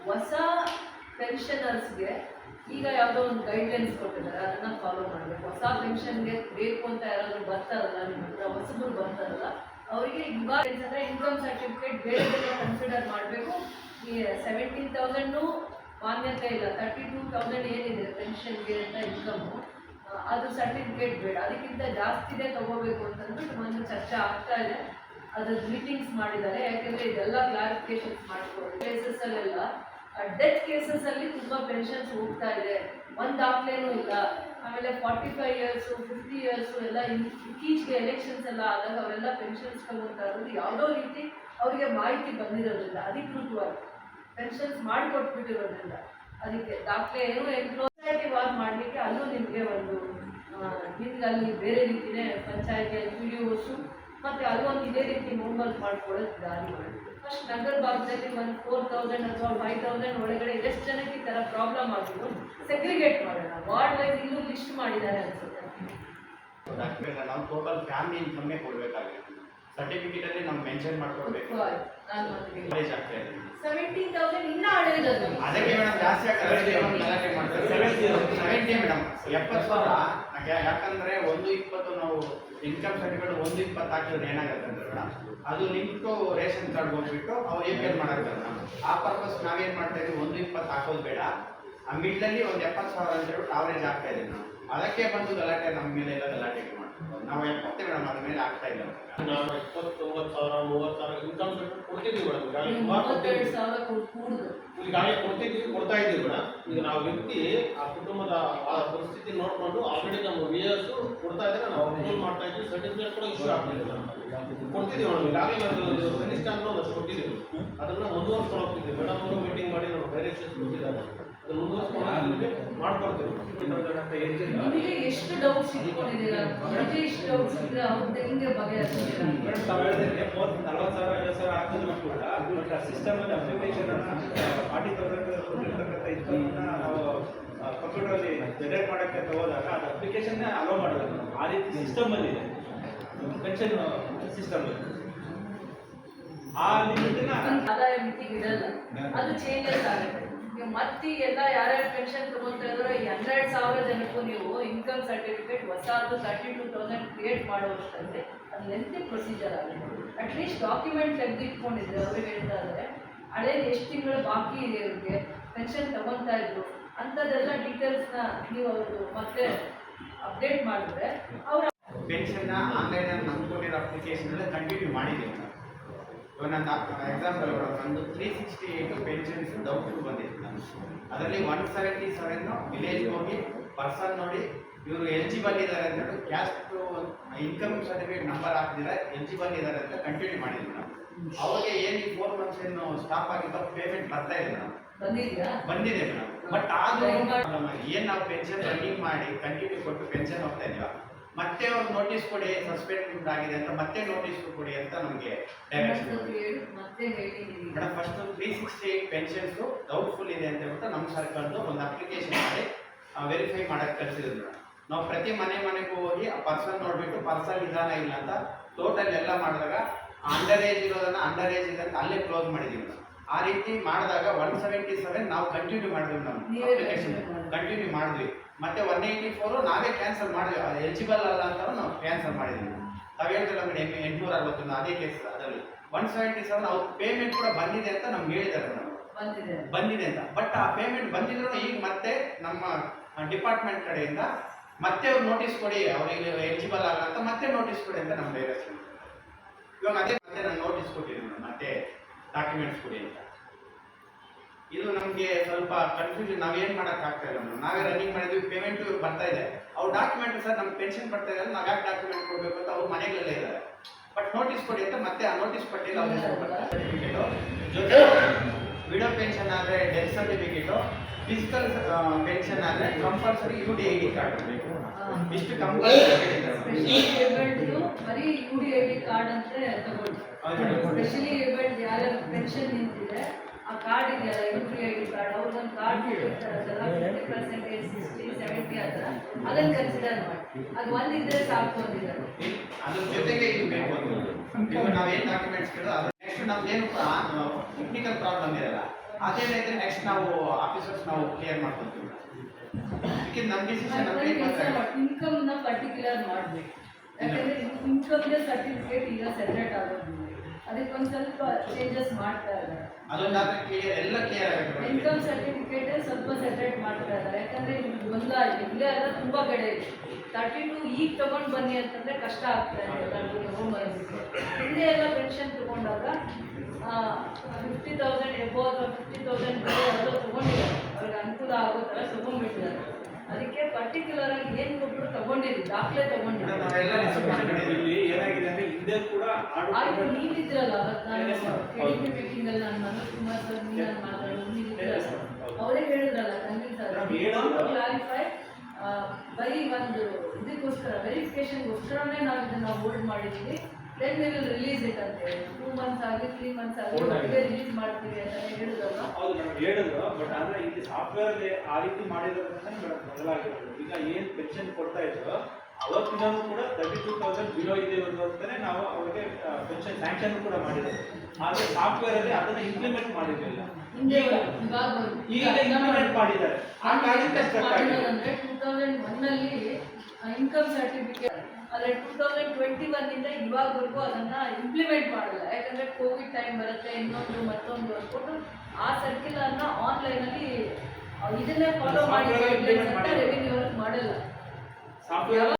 ಹೊಸ ಪೆನ್ಷನರ್ಸ್ಗೆ ಈಗ ಯಾವುದೋ ಒಂದು ಗೈಡ್ಲೈನ್ಸ್ ಕೊಟ್ಟಿದ್ದಾರೆ, ಅದನ್ನು ಫಾಲೋ ಮಾಡಬೇಕು. ಹೊಸ ಪೆನ್ಷನ್ಗೆ ಬೇಕು ಅಂತ ಯಾರಾದರೂ ಬರ್ತಾರಲ್ಲ, ನಿಮ್ಮ ಹತ್ರ ಹೊಸಬರು ಬರ್ತಾರಲ್ಲ, ಅವರಿಗೆ ಇವಾಗ ಅಂದರೆ ಇನ್ಕಮ್ ಸರ್ಟಿಫಿಕೇಟ್ ಬೇರೆ ಬೇರೆ ಕನ್ಸಿಡರ್ ಮಾಡಬೇಕು. ಈ 17,000 ಮಾನ್ಯತೆ ಇಲ್ಲ, 32,000 ಏನಿದೆ ಪೆನ್ಷನ್ಗೆ ಅಂತ ಇನ್ಕಮ್ಮು, ಅದು ಸರ್ಟಿಫಿಕೇಟ್ ಬೇಡ, ಅದಕ್ಕಿಂತ ಜಾಸ್ತಿನೇ ತಗೋಬೇಕು ಅಂತಂದ್ಬಿಟ್ಟು ಒಂದು ಚರ್ಚೆ ಆಗ್ತಾ ಇದೆ. ಅದ್ರದ್ದು ಮೀಟಿಂಗ್ಸ್ ಮಾಡಿದ್ದಾರೆ. ಯಾಕೆಂದರೆ ಇದೆಲ್ಲ ಕ್ಲಾರಿಫಿಕೇಶನ್ಸ್ ಮಾಡಿಕೊಂಡು ಕೇಸಸ್ಸಲ್ಲೆಲ್ಲ ಡೆತ್ ಕೇಸಸ್ಸಲ್ಲಿ ತುಂಬ ಪೆನ್ಷನ್ಸ್ ಹೋಗ್ತಾ ಇದೆ, ಒಂದು ದಾಖಲೆನೂ ಇಲ್ಲ. ಆಮೇಲೆ 45 ಇಯರ್ಸು 50 ಇಯರ್ಸು ಎಲ್ಲ ಇತ್ತೀಚೆಗೆ ಎಲೆಕ್ಷನ್ಸ್ ಎಲ್ಲ ಆದಾಗ ಅವರೆಲ್ಲ ಪೆನ್ಷನ್ಸ್ ತಗೊಳ್ತಾ ಇರೋದು ಯಾವುದೋ ರೀತಿ ಅವರಿಗೆ ಮಾಹಿತಿ ಬಂದಿರೋದಿಲ್ಲ, ಅಧಿಕೃತವಾಗಿ ಪೆನ್ಷನ್ಸ್ ಮಾಡಿಕೊಟ್ಬಿಟ್ಟಿರೋದ್ರಿಂದ. ಅದಕ್ಕೆ ದಾಖಲೆ ಏನೋ ಎಂಪ್ಲಾಯಿಟಿವ್ ಆಗಿ ಮಾಡಲಿಕ್ಕೆ ಅಲ್ಲೂ ನಿಮಗೆ ಒಂದು ನಿಮ್ಗೆ ಅಲ್ಲಿ ಬೇರೆ ರೀತಿಯೇ ಪಂಚಾಯತಿಯಲ್ಲಿ PDOಸು ಮತ್ತು ಅಲ್ಲೊಂದು ಇದೇ ರೀತಿ ಹೋಮ್ವರ್ಕ್ ಮಾಡ್ಕೊಳ್ಳೋದು ದಾರಿ ಮಾಡಿ. ಫಸ್ಟ್ ನಗರ ಭಾಗದಲ್ಲಿ ಒಂದು 4,000 ಅಥವಾ 5,000 ಒಳಗಡೆ ಎಷ್ಟು ಜನಕ್ಕೆ ಈ ಥರ ಪ್ರಾಬ್ಲಮ್ ಆಗಿದ್ರು ಸೆಗ್ರಿಗೇಟ್ ಮಾಡೋಣ. ವಾರ್ಡ್ ವೈಸ್ ಇನ್ನೂ ಲಿಸ್ಟ್ ಮಾಡಿದ್ದಾರೆ ಅನ್ಸುತ್ತೆ. ನಾವು ಟೋಟಲ್ ಫ್ಯಾಮಿಲಿ ಇನ್ಕಮ್ಮೇ ಕೊಡಬೇಕಾಗಿದೆ. ಸರ್ಟಿಫಿಕೇಟಲ್ಲಿ ನಾವು ಮೆನ್ಷನ್ ಮಾಡ್ಕೊಡ್ಬೇಕು. ನಾನು ಮತ್ತೆ ಕಾಲೇಜ್ ಆಗ್ತಾ ಇದೆ 17,000 ಇನ್ನೂ ಹಳೇದು. ಅದಕ್ಕೆ ಮೇಡಮ್ ಜಾಸ್ತಿ ಗಲಾಟೆ ಮಾಡ್ತಾರೆ. 70 ಮೇಡಮ್ 70,000. ಯಾಕಂದ್ರೆ 120 ನಾವು ಇನ್ಕಮ್ ಸರ್ಟಿಫಿಕೇಟ್ 120 ಹಾಕಿದ್ರೆ ಏನಾಗುತ್ತೆ ಅಂದ್ರೆ ಮೇಡಮ್, ಅದು ನಿಂತು ರೇಷನ್ ಕಾರ್ಡ್ ಹೋಗ್ಬಿಟ್ಟು ಅವ್ರು APL ಮಾಡಾಕ್ತಾರೆ ಮೇಡಮ್. ಆ ಪರ್ಪಸ್ ನಾವೇನು ಮಾಡ್ತಾ ಇದ್ದೀವಿ, 120 ಹಾಕೋದು ಬೇಡ, ಆ ಮಿಡ್ಲಲ್ಲಿ ಒಂದು 70,000 ಅಂತ ಹೇಳ್ಬಿಟ್ಟು ಅವರೇಜ್ ಆಗ್ತಾ ಇದೆ ನಾವು. ಅದಕ್ಕೆ ಬಂದು ಗಲಾಟೆ ನಮ್ಮ ಮೇಲೆ ಎಲ್ಲ ಗಲಾಟೆ ಮಾಡ್ತೀವಿ ನಾವು. 70 ಮೇಡಮ್ ಅದ್ರ ಮೇಲೆ ಆಗ್ತಾ ಇಲ್ಲ. ನಾವು 29,000 30,000 ಇನ್ಕಮ್ ಸರ್ಟಿಫಿಕೇಟ್ ಕೊಡ್ತಿದ್ದೀವಿ ಮೇಡಮ್. ಈಗಾಗಲೇ ಕೊಡ್ತಾ ಇದ್ದೀವಿ ಮೇಡಮ್. ಈಗ ನಾವು ವ್ಯಕ್ತಿ ಆ ಕುಟುಂಬದ ಆ ಪರಿಸ್ಥಿತಿ ನೋಡಿಕೊಂಡು ಆಲ್ರೆಡಿ ನಮ್ಮ VS ಕೊಡ್ತಾ ಇದ್ದಾರೆ, ನಾವು ಅಪ್ರೂವಲ್ ಮಾಡ್ತಾ ಇದ್ದೀವಿ. ಸರ್ಟಿಫಿಕೇಟ್ ಕೂಡ ಇಶ್ಯೂ ಆಗ್ತಿದೆ ಕೊಡ್ತಿದ್ದೀವಿ ಮೇಡಮ್. ಈಗಾಗಲೇ ನಾವು ಕನಿಷ್ಠ ಅನ್ನೋ ಒಂದು ಕೊಟ್ಟಿದ್ದೀವಿ, ಅದನ್ನು ಮುಂದುವರ್ಸ್ಕೊಂಡು ಹೋಗ್ತಿದ್ದೀವಿ. ಮೇಡಮ್ ಅವರು ಮೀಟಿಂಗ್ ಮಾಡಿ ನಾವು ಡೈರೆಕ್ಷನ್ಸ್ ಕೊಟ್ಟಿದ್ದಾರೆ, ಅದನ್ನು ಮುಂದುವರ್ಸ್ಕೊಂಡು ಮಾಡ್ಕೊಡ್ತೀವಿ. ನಿಮಗೆ ಎಷ್ಟು ಡೌಟ್ಸ್ ಇಟ್ಕೊಂಡಿದ್ದೀರಾ? ನಿಮಗೆ ಇಷ್ಟು ಡೌಟ್ಸ್ ಇದ್ರೆ ಅವ್ರದ್ದು ಹಿಂಗೆ ಬಗೆಹರಿಸ್ತೀರಾ? ಮೇಡಮ್ ತಾವು ಹೇಳಿದ್ರೆ 40,000 50,000 ಹಾಕಿದ್ರು ಕೂಡ ಸಿಸ್ಟಮಲ್ಲಿ ಅಪ್ಲಿಕೇಶನ್ ಅನ್ನು 40,000 ಕೊಟ್ಟಿರ್ತಕ್ಕಂಥ ಇನ್ಕಮ್ನ ನಾವು ಕಂಪ್ಯೂಟರಲ್ಲಿ ಜನರೇಟ್ ಮಾಡೋಕ್ಕೆ ತಗೋದಾಗ ಅದು ಅಪ್ಲಿಕೇಶನ್ನೇ ಅಲೋ ಮಾಡೋದು. ಆ ರೀತಿ ಸಿಸ್ಟಮಲ್ಲಿ ಇದೆ ಪೆನ್ಷನ್ ಸಿಸ್ಟಮಲ್ಲಿ. ಆ ಲಿಮಿಟನ್ನ ಆದಾಯ ಮಿತಿಗೆ ಇಡಲ್ಲ, ಅದು ಚೇಂಜಸ್ ಆಗುತ್ತೆ. ನೀವು ಮತ್ತೆ ಎಲ್ಲ ಯಾರ್ಯಾರು ಪೆನ್ಷನ್ ತಗೊಳ್ತಾ ಇದ್ರೋ ಈ 12,000 ಜನಕ್ಕೂ ನೀವು ಇನ್ಕಮ್ ಸರ್ಟಿಫಿಕೇಟ್ ಹೊಸದು 32,000 ಕ್ರಿಯೇಟ್ ಮಾಡೋಷ್ಟಂತೆ ಅದು ಲೆಂತಿ ಪ್ರೊಸೀಜರ್ ಆಗುತ್ತೆ. ಅಟ್ಲೀಸ್ಟ್ ಡಾಕ್ಯುಮೆಂಟ್ ತೆಗೆದಿಟ್ಕೊಂಡಿದ್ರೆ ಅವ್ರಿಗೆ ಹೇಳ್ತಾ ಇದ್ದಾರೆ ಹಳೇದು ಎಷ್ಟು ತಿಂಗಳು ಬಾಕಿ ಇದೆ ಇವ್ರಿಗೆ ಪೆನ್ಷನ್ ತಗೊತಾ ಇದ್ರು ಅಂಥದ್ದೆಲ್ಲ ಡೀಟೇಲ್ಸ್ನ ನೀವು ಅವ್ರದ್ದು ಮತ್ತೆ ಅಪ್ಡೇಟ್ ಮಾಡಿದ್ರೆ ಅವ್ರ ಪೆನ್ಷನ್ನ ಆನ್ಲೈನಲ್ಲಿ ನಂಬ್ಕೊಂಡಿರೋ ಅಪ್ಲಿಕೇಶನ್ ಕಂಟಿನ್ಯೂ ಮಾಡಿದ್ದೀವಿ ನಾವು. ಇವಾಗ ನನ್ನ ಎಕ್ಸಾಂಪಲ್ ಒಂದು 368 ಪೆನ್ಷನ್ಸ್ ಡೌಟ್ಫುಲ್ ಬಂದಿತ್ತು ನಾನು. ಅದರಲ್ಲಿ 177 ವಿಲೇಜ್ಗೆ ಹೋಗಿ ಪರ್ಸನ್ ನೋಡಿ ಇವರು ಎಲಿಜಿಬಲ್ ಇದ್ದಾರೆ ಅಂತ ಹೇಳಿ ಕ್ಯಾಸ್ಟ್ ಇನ್ಕಮ್ ಸರ್ಟಿಫಿಕೇಟ್ ನಂಬರ್ ಹಾಕ್ತಿದ್ದಾರೆ, ಎಲಿಜಿಬಲ್ ಇದ್ದಾರೆ ಅಂತ ಕಂಟಿನ್ಯೂ ಮಾಡಿದ್ವಿ ನಾವು. ಅವಾಗೆ ಏನು ಈ 4 months ಏನು ಸ್ಟಾಪ್ ಆಗಿದ್ದೋ ಪೇಮೆಂಟ್ ಬರ್ತಾ ಇದೆ ನಾವು. ಬಂದಿದೆ ಮೇಡಮ್. ಬಟ್ ಆದರೂ ಏನು ನಾವು ಪೆನ್ಷನ್ ರನ್ನಿಂಗ್ ಮಾಡಿ ಕಂಟಿನ್ಯೂ ಕೊಟ್ಟು ಪೆನ್ಷನ್ ಹೋಗ್ತಾ ಇದೀವ, ಮತ್ತೆ ಅವ್ರು ನೋಟಿಸ್ ಕೊಡಿ ಸಸ್ಪೆಂಡ್ ಆಗಿದೆ ಅಂತ ಮತ್ತೆ ನೋಟಿಸ್ ಕೊಡಿ ಅಂತ ನಮಗೆ ಡೈರೆಕ್ಷನ್ ಮೇಡಮ್. ಫಸ್ಟ್ 368 ಪೆನ್ಷನ್ಸು ಡೌಟ್ಫುಲ್ ಇದೆ ಅಂತ ಹೇಳ್ಬಿಟ್ಟು ನಮ್ಮ ಸರ್ಕಾರದ ಒಂದು ಅಪ್ಲಿಕೇಶನ್ ಮಾಡಿ ವೆರಿಫೈ ಮಾಡೋಕ್ಕೆ ಕಳಿಸಿದ್ರು ಮೇಡಮ್. ನಾವು ಪ್ರತಿ ಮನೆಗೂ ಹೋಗಿ ಆ ಪರ್ಸನ್ ನೋಡಿಬಿಟ್ಟು ಪರ್ಸನ್ ಇದಾನ ಇಲ್ಲ ಅಂತ ಟೋಟಲ್ ಎಲ್ಲ ಮಾಡಿದಾಗ ಅಂಡರ್ ಏಜ್ ಇರೋದನ್ನ ಅಂಡರ್ ಏಜ್ ಇದೆ ಅಂತ ಅಲ್ಲೇ ಕ್ಲೋಸ್ ಮಾಡಿದ್ದೀವಿ ಮೇಡಮ್. ಆ ರೀತಿ ಮಾಡಿದಾಗ 177 ನಾವು ಕಂಟಿನ್ಯೂ ಮಾಡಿದ್ವಿ ನಮ್ಮ ಅಪ್ಲಿಕೇಶನ್ ಕಂಟಿನ್ಯೂ ಮಾಡಿದ್ವಿ. ಮತ್ತೆ 184 ನಾವೇ ಕ್ಯಾನ್ಸಲ್ ಮಾಡಿದ್ವಿ, ಎಲಿಜಿಬಲ್ ಅಲ್ಲ ಅಂತ ನಾವು ಕ್ಯಾನ್ಸಲ್ ಮಾಡಿದ್ವಿ. ನಾವು ಹೇಳ್ತಿಲ್ಲ ಮೇಡಮ್ 861 ಅದೇ ಕೇಸ್. ಅದರಲ್ಲಿ 177 ಅವ್ರ ಪೇಮೆಂಟ್ ಕೂಡ ಬಂದಿದೆ ಅಂತ ನಮ್ಗೆ ಹೇಳಿದ್ದಾರೆ ಮೇಡಮ್, ಬಂದಿದೆ ಅಂತ. ಬಟ್ ಆ ಪೇಮೆಂಟ್ ಬಂದಿದ್ರು ಈಗ ಮತ್ತೆ ನಮ್ಮ ಡಿಪಾರ್ಟ್ಮೆಂಟ್ ಕಡೆಯಿಂದ ಮತ್ತೆ ಅವ್ರು ನೋಟಿಸ್ ಕೊಡಿ ಅವ್ರಿಗೆ ಎಲಿಜಿಬಲ್ ಆಗಲ್ಲ ಅಂತ ಮತ್ತೆ ನೋಟಿಸ್ ಕೊಡಿ ಅಂತ ನಮ್ಮ ಡೈರೆಕ್ಷನ್. ಇವಾಗ ಅದೇ ಮತ್ತೆ ನಾನು ನೋಟಿಸ್ ಕೊಟ್ಟಿದ್ದೀನಿ ಮೇಡಮ್, ಮತ್ತೆ ಡಾಕ್ಯುಮೆಂಟ್ಸ್ ಕೊಡಿ ಅಂತ. ಇದು ನಮಗೆ ಸ್ವಲ್ಪ ಕನ್ಫ್ಯೂಷನ್, ನಾವೇನು ಮಾಡೋಕ್ಕಾಗ್ತಾ ಇಲ್ಲ ಮೇಡಮ್. ನಾವೇ ರನ್ನಿಂಗ್ ಮಾಡಿದ್ವಿ, ಪೇಮೆಂಟು ಬರ್ತಾ ಇದೆ, ಅವ್ರು ಡಾಕ್ಯುಮೆಂಟ್ ಸರ್ ನಮ್ಗೆ ಪೆನ್ಷನ್ ಬರ್ತಾ ಇದೆ, ನಾವು ಯಾಕೆ ಡಾಕ್ಯುಮೆಂಟ್ ಕೊಡಬೇಕು ಅಂತ ಅವ್ರು ಮನೆಗಳಲ್ಲೇ ಇದ್ದಾರೆ. ಬಟ್ ನೋಟಿಸ್ ಕೊಡಿ ಅಂತ ಮತ್ತೆ ಆ ನೋಟಿಸ್ ಪಟ್ಟಿಲ್ಲ ಅವ್ರ ಹೆಸರು ಬರ್ತಾರೆ. ಸರ್ಟಿಫಿಕೇಟು ಜೊತೆ ವಿಡೋ ಪೆನ್ಷನ್ ಆದರೆ ಡೆತ್ ಸರ್ಟಿಫಿಕೇಟು, ಫಿಸಿಕಲ್ ಪೆನ್ಷನ್ ಆದರೆ ಕಂಪಲ್ಸರಿ UDID ಕಾರ್ಡ್ ಬೇಕು. ಇಷ್ಟು ಬರೀ UDID ಕಾರ್ಡ್ ಅಂತ ತಗೊಳ್ಳಿ. ಸ್ಪೆಷಲಿ ಏಬಲ್ಡ್ ಯಾರ ಪೆನ್ಷನ್ ನಿಂತಿದೆ ಆ ಕಾರ್ಡ್ ಇದೆಯಲ್ಲ UDID ಕಾರ್ಡ್, ಅವ್ರಿಗೊಂದು ಕಾರ್ಡ್ ಕೊಟ್ಟಿರ್ತಾರಲ್ಲ 50%, 60, 70 ಆ ಥರ, ಅದನ್ನು ಕನ್ಸಿಡರ್ ಮಾಡಿ. ಅದು ಒಂದಿದ್ರೆ ಸಾಕು ಅಂದಿದ್ದಾರೆ. ಅದ್ರ ಜೊತೆಗೆ ಇದು ಬೇಕು ಅಂತ ನಾವೇನು ಡಾಕ್ಯುಮೆಂಟ್ಸ್ ಕೇಳೋ ಅದು ನೆಕ್ಸ್ಟ್ ನಮ್ದೇನು ಟೆಕ್ನಿಕಲ್ ಪ್ರಾಬ್ಲಮ್ ಇರಲ್ಲ, ಅದೇನಿದ್ರೆ ನೆಕ್ಸ್ಟ್ ನಾವು ಆಫೀಸರ್ಸ್ ನಾವು ಕ್ಲಿಯರ್ ಮಾಡ್ಕೊತೀವಿ ಅದಕ್ಕೆ ನಮ್ಮ ಡಿಸಿಷನ್ ನಮಗೆ ಇನ್ಕಮ್ ನ ಪರ್ಟಿಕ್ಯುಲರ್ ಮಾಡ್ಬೇಕು, ಯಾಕಂದ್ರೆ ಇನ್ಕಮ್ ಸರ್ಟಿಫಿಕೇಟ್ ಈಗ ಸೆಪರೇಟ್ ಆಗೋದಿಲ್ಲ, ಅದಕ್ಕೆ ಒಂದ್ ಸ್ವಲ್ಪ ಚೇಂಜಸ್ ಮಾಡ್ತಾ ಇದ್ದಾರೆ. ಅದೊಂದಾದ್ರೆ ಕ್ಲಿಯರ್ ಎಲ್ಲ ಕ್ಲಿಯರ್ ಆಗುತ್ತೆ. ಇನ್ಕಮ್ ಸರ್ಟಿಫಿಕೇಟ್ ಸ್ವಲ್ಪ ಸೆಪರೇಟ್ ಮಾಡ್ತಾ ಇದ್ದಾರೆ, ಯಾಕಂದ್ರೆ ಒಂದ ಇಲ್ಲೇ ಅಲ್ಲ ತುಂಬಾ ಕಡೆ ಇದೆ. 32 ಈಗ ತಗೊಂಡ್ ಬನ್ನಿ ಅಂತಂದ್ರೆ ಕಷ್ಟ ಆಗ್ತಾ ಇದೆ ಎಲ್ಲರಿಗೂ ತಗೊಂಡ್ಬರೋದಕ್ಕೆ. ಹಿಂದೆ ಎಲ್ಲ ಪೆನ್ಷನ್ ತಗೊಂಡಾಗ 50,000 ಎಬೋವ್ 50,000 ಯಾವ್ದೋ ತಗೊಂಡಿದ್ದಾರೆ, ಅವ್ರಿಗೆ ಅನುಕೂಲ ಆಗೋ ಥರ ತಗೊಂಡ್ಬಿಟ್ಟಿದ್ದಾರೆ. ಅದಕ್ಕೆ ಪರ್ಟಿಕ್ಯುಲರ್ ಆಗಿ ಏನು ಕೊಟ್ಟರು ತಗೊಂಡಿರಿ, ದಾಖಲೆ ತಗೊಂಡಿದ್ದಾರೆ. ನಾವೆಲ್ಲ ಡಿಸ್ಕಷನ್ ಇಲ್ಲಿ ಏನಾಗಿದೆ ಅಂದ್ರೆ ಹಿಂದೆ ಕೂಡ ಆಯ್ತು, ನೀವಿದ್ರಲ್ಲ ಅವತ್ತು ನಾನು ಕೆಡಿಪಿ ಮೀಟಿಂಗ್ ಅಲ್ಲಿ ನಾನು ಮನೋಜ್ ಕುಮಾರ್ ಸರ್ ನಾನು ಮಾತಾಡೋದು ನೀವಿದ್ರಲ್ಲ, ಅವರೇ ಹೇಳಿದ್ರಲ್ಲ ಖಂಡಿತ ಕ್ಲಾರಿಫೈ ಬರೀ ಒಂದು ಇದಕ್ಕೋಸ್ಕರ ವೆರಿಫಿಕೇಶನ್ಗೋಸ್ಕರನೇ ನಾವು ಇದನ್ನ ಹೋಲ್ಡ್ ಮಾಡಿದ್ದೀವಿ. Then we will release it ಅಂತ ಹೇಳಿ 2 ಮಂತ್ಸ್ ಆಗಿ 3 ಮಂತ್ಸ್ ಆಗಿ ರಿಲೀಸ್ ಮಾಡ್ತೀವಿ ಅಂತ ಹೇಳಿದ್ರಲ್ಲ. ಹೌದು ಮೇಡಮ್ ಹೇಳಿದ್ರು, ಬಟ್ ಆದ್ರೆ ಇಲ್ಲಿ ಸಾಫ್ಟ್ವೇರ್ ಆ ರೀತಿ ಮಾಡಿರೋದ್ರಿಂದ ಮೇಡಮ್ ಬದಲಾಗಿರೋದು. ಈಗ ಏನು ಪೆನ್ಷನ್ ಕೊಡ್ತಾ ಇದ್ರು ಅವತ್ತಿನೂ ಕೂಡ 32,000 ಬಿಲೋ ಇದೆ ಅಂತಾನೆ ನಾವು ಅವ್ರಿಗೆ ಪೆನ್ಷನ್ ಸ್ಯಾಂಕ್ಷನ್ ಕೂಡ ಮಾಡಿರೋದು. ಆದರೆ ಸಾಫ್ಟ್ವೇರ್ ಅಲ್ಲಿ ಅದನ್ನ ಇಂಪ್ಲಿಮೆಂಟ್ ಮಾಡಿರಲಿಲ್ಲ, ಈಗ ಇಂಪ್ಲಿಮೆಂಟ್ ಮಾಡಿದ್ದಾರೆ. ಆ ಕಾರಣಕ್ಕೆ ಮಾಡಿರೋದಂದ್ರೆ 2001 ಅಲ್ಲಿ ಇನ್ಕಮ್ ಸರ್ಟಿಫಿಕೇಟ್, ಆದರೆ 2021 ಇಂದ ಇವಾಗವರೆಗೂ ಅದನ್ನ ಇಂಪ್ಲಿಮೆಂಟ್ ಮಾಡಲ್ಲ, ಯಾಕಂದ್ರೆ ಕೋವಿಡ್ ಟೈಮ್ ಬರುತ್ತೆ, ಇನ್ನೊಂದು ಮತ್ತೊಂದು ಅಂದ್ಬಿಟ್ಟು ಆ ಸರ್ಕ್ಯುಲರ್ನ ಆನ್ಲೈನಲ್ಲಿ ಇದನ್ನೇ ಫಾಲೋ ಮಾಡಿ ರೆವಿನ್ಯೂ ಮಾಡಲ್ಲ. ಸಾಫ್ಟ್ವೇರ್